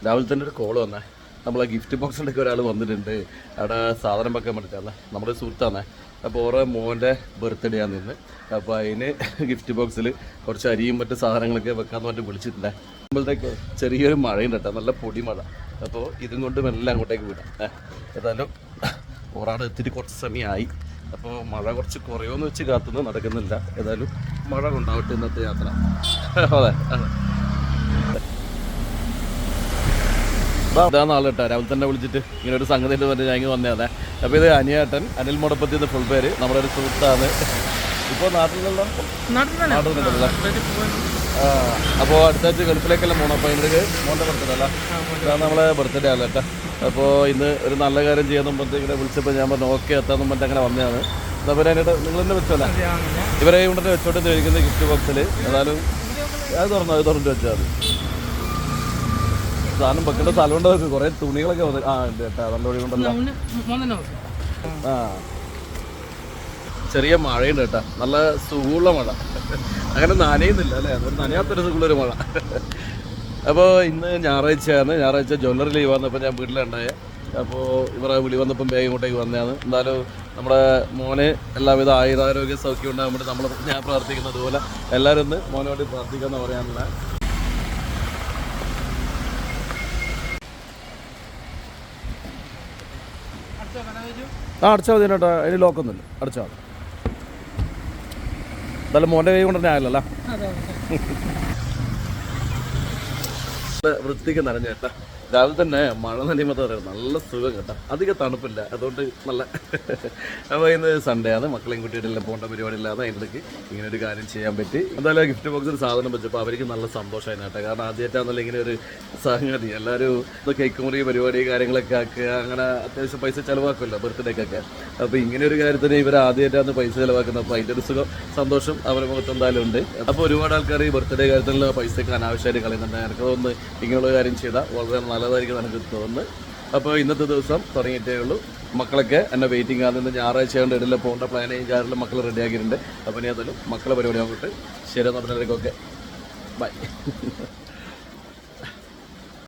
രാവിലെ തന്നെ ഒരു കോൾ വന്നേ. നമ്മളെ ഗിഫ്റ്റ് ബോക്സിൻ്റെയൊക്കെ ഒരാൾ വന്നിട്ടുണ്ട്. അവിടെ സാധനം വെക്കാൻ വേണ്ടിയിട്ടല്ല, നമ്മുടെ സുഹൃത്താണ്. അപ്പോൾ ഓരോ മോൻ്റെ ബർത്ത്ഡേ ആണ് നിന്ന്. അപ്പോൾ അതിന് ഗിഫ്റ്റ് ബോക്സിൽ കുറച്ച് അരിയും മറ്റു സാധനങ്ങളൊക്കെ വെക്കാമെന്ന് പറഞ്ഞിട്ട് വിളിച്ചിട്ടുണ്ട്. നമ്മളത്തേക്ക് ചെറിയൊരു മഴയുണ്ട് കേട്ടോ, നല്ല പൊടി മഴ. അപ്പോൾ ഇതും കൊണ്ട് മെല്ലെ അങ്ങോട്ടേക്ക് വിടാം. ഏതായാലും ഒരാടെ എത്തിയിട്ട് കുറച്ച് സമയമായി. അപ്പോൾ മഴ കുറച്ച് കുറയുമെന്ന് വെച്ച് കാത്തുനിന്ന് നടക്കുന്നില്ല. ഏതായാലും മഴ കൊണ്ടാവട്ടെ ഇന്നത്തെ യാത്ര. അതെ ഇതാന്ന് ആൾ കേട്ടോ, രാവിലെ തന്നെ വിളിച്ചിട്ട് ഇങ്ങനെ ഒരു സംഗതി ഉണ്ട് പറഞ്ഞിട്ട് ഞാൻ ഇങ്ങനെ വന്നേ. അപ്പോൾ ഇത് അനിയേട്ടൻ, അനിൽ മുടപ്പത്തി എന്ന് ഫുൾ പേര്. നമ്മുടെ ഒരു സുഹൃത്താണ്. ഇപ്പോൾ നാട്ടിലുള്ള നാട്ടിലുണ്ടല്ലോ. അപ്പോൾ അടുത്താഴ്ച ഗൾഫിലേക്കെല്ലാം പോകണം. അപ്പോൾ ഇതിൻ്റെ മോൻ്റെ ബർത്ത്ഡേ അല്ല, ഇതാണ് നമ്മളെ ബർത്ത്ഡേ അല്ല കേട്ടോ. അപ്പോൾ ഇന്ന് ഒരു നല്ല കാര്യം ചെയ്യാൻ ഇങ്ങനെ വിളിച്ചപ്പോൾ ഞാൻ പറഞ്ഞു ഓക്കെ എത്താമെന്നും പറഞ്ഞിട്ട് അങ്ങനെ വന്നതാണ്. അപ്പോൾ അതിനായിട്ട് നിങ്ങൾ തന്നെ വെച്ചോല്ലേ, ഇവരെ കൊണ്ടിട്ട് വെച്ചോട്ട് ചോദിക്കുന്ന ഗിഫ്റ്റ് ബോക്സിൽ. ഏതായാലും അത് തുറന്നിട്ട് വെച്ചാൽ മതി. സാധനം വെക്കേണ്ട സ്ഥലമുണ്ടോ? കുറേ തുണികളൊക്കെ വന്നു. ഉണ്ട് കേട്ടോ, നല്ല ഒഴിവുണ്ടല്ലോ. ചെറിയ മഴയുണ്ട് കേട്ടോ, നല്ല സുഖമുള്ള മഴ. അങ്ങനെ നനയുന്നില്ല അല്ലേ, അതൊരു നനയാത്തൊരു സുഖമുള്ളൊരു മഴ. അപ്പോൾ ഇന്ന് ഞായറാഴ്ചയാണ്. ഞായറാഴ്ച ജ്വല്ലറി ലീവ് വന്നപ്പോൾ ഞാൻ വീട്ടിലുണ്ടായ. അപ്പോൾ ഇവരെ വിളി വന്നപ്പം വേഗം ഇങ്ങോട്ടേക്ക് വന്നതാണ്. എന്തായാലും നമ്മുടെ മോനെ എല്ലാവിധ ആയുരാരോഗ്യ സൗഖ്യം ഉണ്ടാകാൻ വേണ്ടി ഞാൻ പ്രാർത്ഥിക്കുന്നത് പോലെ എല്ലാവരും ഒന്ന് മോനെ വേണ്ടി പ്രാർത്ഥിക്കാമെന്ന് പറയാനുള്ള. അടച്ചാൽ മതി കേട്ടോ, അതിന് ലോക്കൊന്നുമില്ല, അടച്ചാൽ മതി. എന്തായാലും മോൻ്റെ കൈ കൊണ്ട് തന്നെ ആയല്ലോ. വൃത്തിക്ക് നനഞ്ഞ കേട്ടാ, രാവിലെ തന്നെ മഴ നനയുമ്പോൾ പറയാം നല്ല സുഖം കേട്ടോ, അധികം തണുപ്പില്ല, അതുകൊണ്ട് നല്ല. അപ്പോൾ ഇന്ന് സൺഡേ ആണ്, മക്കളെയും കുട്ടികളെല്ലാം പോകേണ്ട പരിപാടി ഇല്ലാതെ അതിനിടയ്ക്ക് ഇങ്ങനെ ഒരു കാര്യം ചെയ്യാൻ പറ്റി. എന്തായാലും ഗിഫ്റ്റ് ബോക്സിൽ സാധനം വെച്ചപ്പോൾ അവർക്ക് നല്ല സന്തോഷമായിരുന്നു കേട്ടോ. കാരണം ആദ്യമായിട്ടാണല്ലോ ഇങ്ങനെ ഒരു സംഗതി. എല്ലാവരും കേക്ക് മുറി പരിപാടി കാര്യങ്ങളൊക്കെ ആക്കുക, അങ്ങനെ അത്യാവശ്യം പൈസ ചിലവാക്കുമല്ലോ ബർത്ത്ഡേക്കൊക്കെ. അപ്പോൾ ഇങ്ങനെ ഒരു കാര്യത്തിന് ഇവർ ആദ്യമായിട്ടാണ് പൈസ ചിലവാക്കുന്നത്. അപ്പോൾ അതിൻ്റെ ഒരു സുഖം സന്തോഷം അവരുടെ മുഖത്ത് എന്തായാലും ഉണ്ട്. അപ്പോൾ ഒരുപാട് ആൾക്കാർ ഈ ബർത്ത്ഡേ കാര്യത്തിലുള്ള പൈസയൊക്കെ അനാവശ്യമായിട്ട് കളയുന്നുണ്ട്. എനിക്ക് തോന്നുന്നു ഇങ്ങനെയുള്ള കാര്യം ചെയ്താൽ വളരെ നല്ലതായിരിക്കും എനിക്ക് തോന്നുന്നു. അപ്പോൾ ഇന്നത്തെ ദിവസം തുടങ്ങിയിട്ടേ ഉള്ളൂ. മക്കളൊക്കെ എന്നെ വെയിറ്റിംഗ് ആണ്. ഇന്ന് ഞായറാഴ്ച കൊണ്ട് ഇടയിൽ പോകേണ്ട പ്ലാൻ ചെയ്യാറുള്ള മക്കൾ റെഡിയാക്കിയിട്ടുണ്ട്. അപ്പോൾ ഇനി അതെല്ലാം മക്കളെ പരിപാടി ആകട്ടെ. ശരി, നമ്മുടെ ബൈ.